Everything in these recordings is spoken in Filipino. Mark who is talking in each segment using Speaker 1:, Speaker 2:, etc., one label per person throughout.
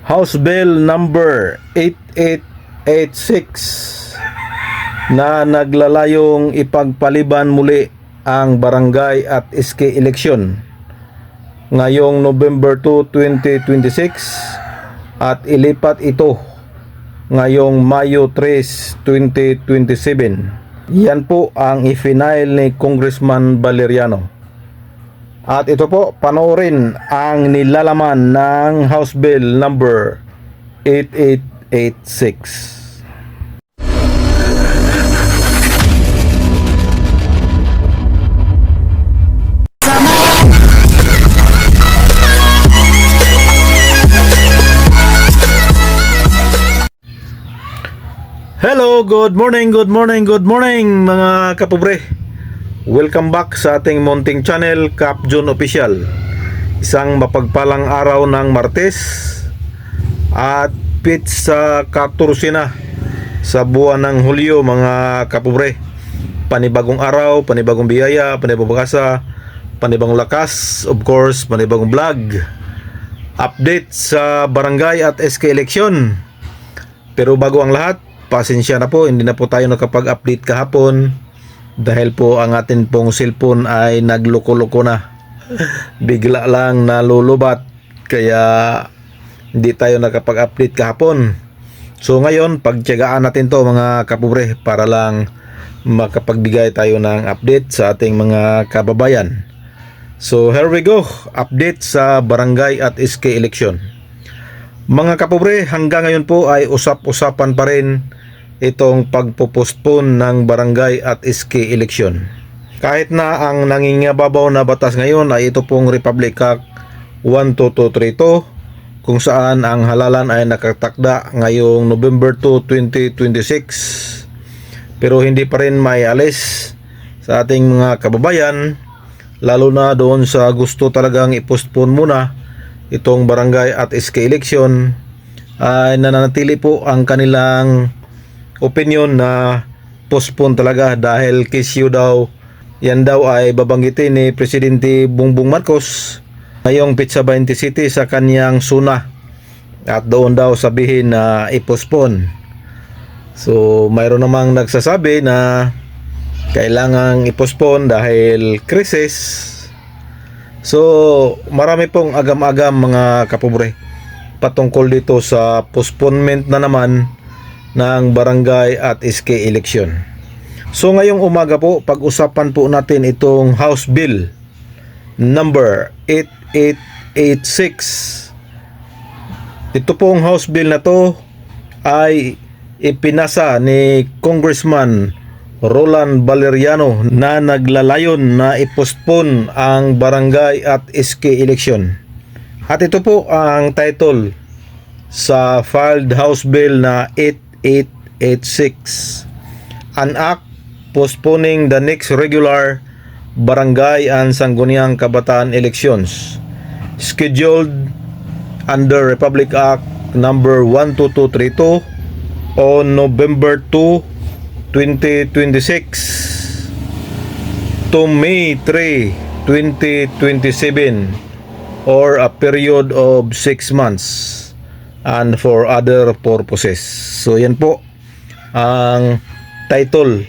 Speaker 1: House Bill number 8886 na naglalayong ipagpaliban muli ang barangay at SK election ngayong November 2, 2026 at ilipat ito ngayong Mayo 3, 2027. Yan po ang i-final ni Congressman Valeriano. At ito po, panoorin ang nilalaman ng House Bill number 8886. Hello, good morning mga kapobre. Welcome back sa ating munting channel, Cap John Official. Isang mapagpalang araw ng Martes at pizza 14 na sa buwan ng Hulyo mga kapobre. Panibagong araw, panibagong biyaya, panibagong pag-asa, panibagong lakas, of course, panibagong vlog. Update sa barangay at SK election. Pero bago ang lahat, pasensya na po, hindi na po tayo nakapag-update kahapon dahil po ang atin pong cellphone ay nagloko-loko na. Bigla lang nalulubat kaya hindi tayo nakapag-update kahapon. So ngayon, pagtiyagaan natin to mga kapobre para lang makapagbigay tayo ng update sa ating mga kababayan. So here we go, update sa barangay at SK election. Mga kapobre, hanggang ngayon po ay usap-usapan pa rin itong pagpopostpone ng barangay at SK election. Kahit na ang nangingibabaw na batas ngayon ay ito pong Republic Act 12232 kung saan ang halalan ay nakatakda ngayong November 2, 2026. Pero hindi pa rin may alis sa ating mga kababayan, lalo na doon sa gusto talagang i-postpone muna itong barangay at SK election, ay nananatili po ang kanilang opinion na postpone talaga dahil kisyo daw, yan daw ay babanggitin ni Presidente Bongbong Marcos ngayong Pizza 20 City sa kanyang suna at doon daw sabihin na i-postpone. So mayroon namang nagsasabi na kailangang i-postpone dahil krisis. So marami pong agam-agam mga kapobre patungkol dito sa postponement na naman ng barangay at SK election. So ngayong umaga po, pag-usapan po natin itong House Bill number 8886. Ito pong House Bill na to ay ipinasa ni Congressman Roland Valeriano na naglalayon na i-postpone ang barangay at SK election. At ito po ang title sa filed House Bill na 8886, an act postponing the next regular barangay and Sangguniang Kabataan elections scheduled under Republic Act number 12232 on November 2, 2026 to May 3, 2027 or a period of 6 months and for other purposes. So yan po ang title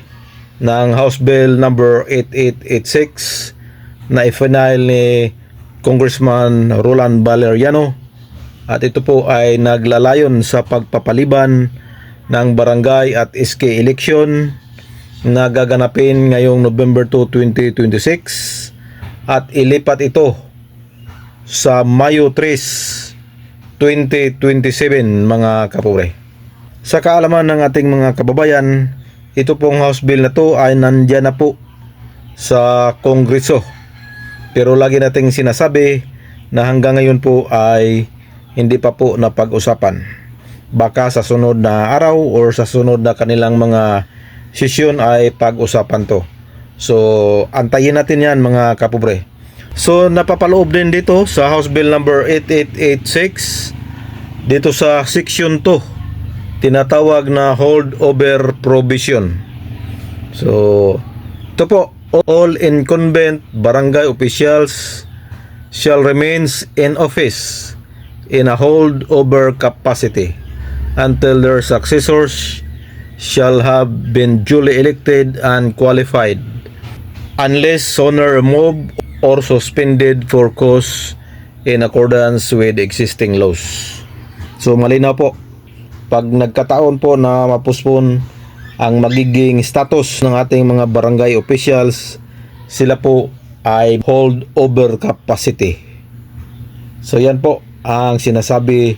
Speaker 1: ng House Bill number 8886 na i-final ni Congressman Roland Valeriano, at ito po ay naglalayon sa pagpapaliban ng barangay at SK election na gaganapin ngayong November 2, 2026 at ilipat ito sa Mayo 3, 2027 mga kapobre. Sa kaalaman ng ating mga kababayan, ito pong House Bill na to ay nandyan na po sa Kongreso. Pero lagi nating sinasabi na hanggang ngayon po ay hindi pa po napag-usapan. Baka sa sunod na araw or sa sunod na kanilang mga sesyon ay pag-usapan to. So antayin natin yan mga kapobre. So napapaloob din dito sa House Bill number 8886 dito sa section 2, tinatawag na holdover provision. So ito po, all incumbent barangay officials shall remain in office in a holdover capacity until their successors shall have been duly elected and qualified, unless sooner removed or suspended for cause in accordance with existing laws. So malinaw po, pag nagkataon po na mapuspon ang magiging status ng ating mga barangay officials, sila po ay hold over capacity. So yan po ang sinasabi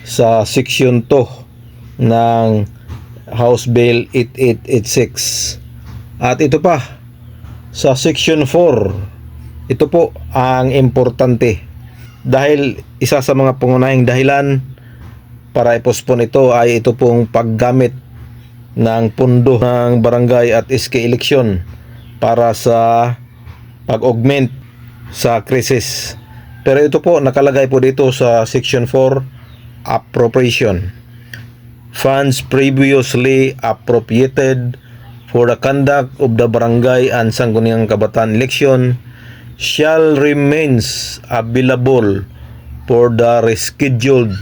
Speaker 1: sa Section 2 ng House Bill 8886. At ito pa, sa Section 4, ito po ang importante. Dahil isa sa mga pangunahing dahilan para i-postpone ito ay ito pong paggamit ng pundo ng barangay at SK election para sa pag-augment sa krisis. Pero ito po nakalagay po dito sa Section 4, appropriation. Funds previously appropriated for the conduct of the barangay and sangguniang kabataan election shall remains available for the rescheduled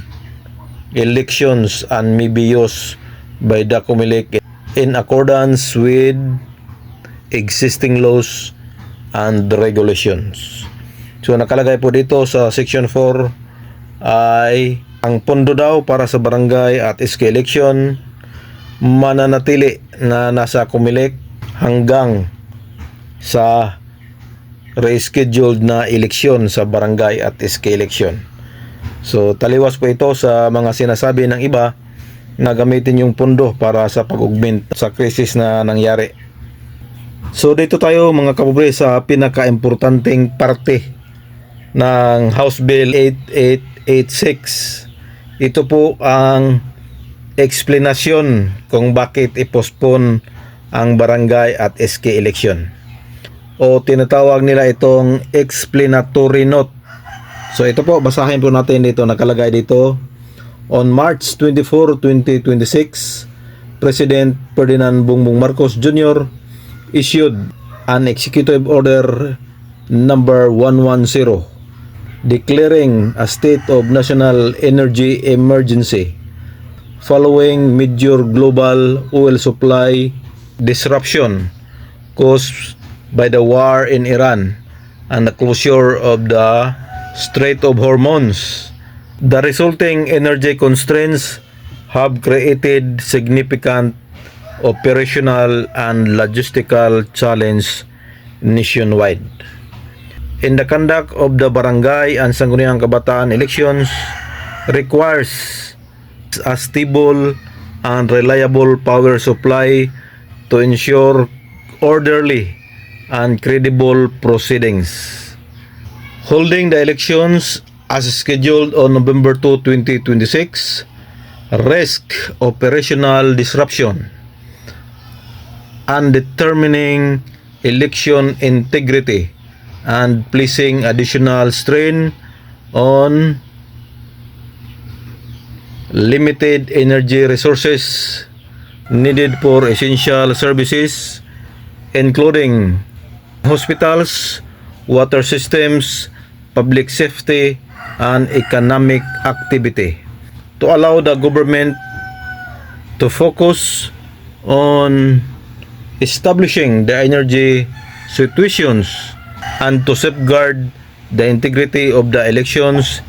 Speaker 1: elections and may be used by the COMELEC in accordance with existing laws and regulations. So nakalagay po dito sa Section 4 ay ang pondo daw para sa barangay at SK election mananatili na nasa COMELEC hanggang sa rescheduled na eleksyon sa barangay at SK election. So taliwas po ito sa mga sinasabi ng iba na gamitin yung pondo para sa pag-augment sa krisis na nangyari. So dito tayo mga kapobre sa pinaka-importanteng parte ng House Bill 8886. Ito po ang explanation kung bakit i-postpone ang barangay at SK election. O tinatawag nila itong explanatory note. So ito po, basahin po natin dito, nakalagay dito. On March 24, 2026, President Ferdinand Bongbong Marcos Jr. issued an executive order number 110 declaring a state of national energy emergency following major global oil supply disruption caused by the war in Iran and the closure of the Strait of Hormuz. The resulting energy constraints have created significant operational and logistical challenge nationwide. In the conduct of the barangay and sangguniang kabataan elections requires a stable and reliable power supply to ensure orderly and credible proceedings. Holding the elections as scheduled on November 2, 2026 risk operational disruption and determining election integrity and placing additional strain on limited energy resources needed for essential services including hospitals, water systems, public safety, and economic activity. To allow the government to focus on establishing the energy situations and to safeguard the integrity of the elections,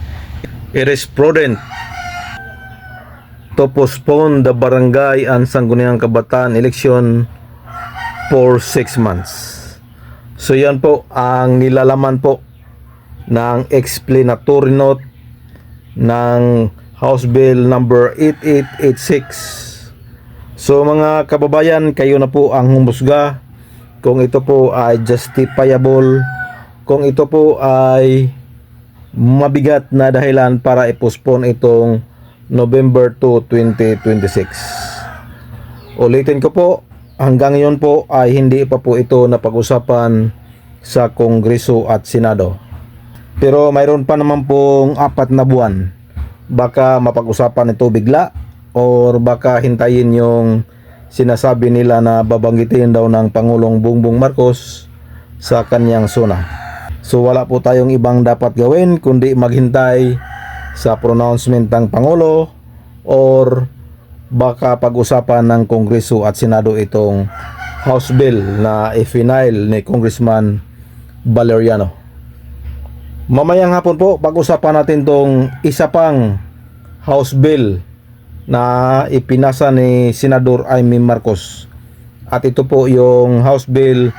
Speaker 1: it is prudent to postpone the barangay and sangguniang kabataan election for 6 months. So yan po ang nilalaman po ng explanatory note ng House Bill number 8886. So mga kababayan, kayo na po ang humusga kung ito po ay justifiable, kung ito po ay mabigat na dahilan para i-postpone itong November 2, 2026. Ulitin ko po, hanggang ngayon po ay hindi pa po ito napag-usapan sa Kongreso at Senado. Pero mayroon pa naman pong 4 na buwan. Baka mapag-usapan ito bigla or baka hintayin yung sinasabi nila na babanggitin daw ng Pangulong Bongbong Marcos sa kanyang suna. So wala po tayong ibang dapat gawin kundi maghintay sa pronouncement ng Pangulo or baka pag-usapan ng Kongreso at Senado itong House Bill na i-file ni Congressman Valeriano. Mamayang hapon po, pag-usapan natin tong isa pang House Bill na ipinasa ni Senador Amy Marcos. At ito po yung House Bill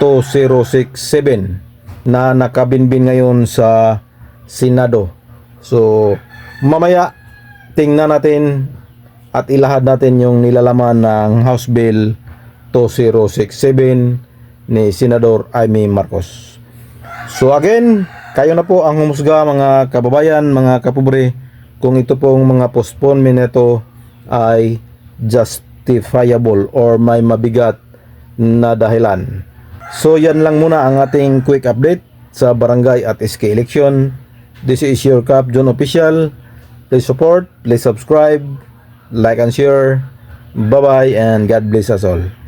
Speaker 1: 2067 na nakabinbin ngayon sa Senado. So, mamaya tingnan natin at ilahad natin yung nilalaman ng House Bill 2067 ni Senador Amy Marcos. So again, kayo na po ang humusga mga kababayan, mga kapobre, kung ito pong mga postponement nito ay justifiable or may mabigat na dahilan. So yan lang muna ang ating quick update sa barangay at SK election. This is your Cap John Official. Please support, please subscribe, like and share. Bye bye and God bless us all.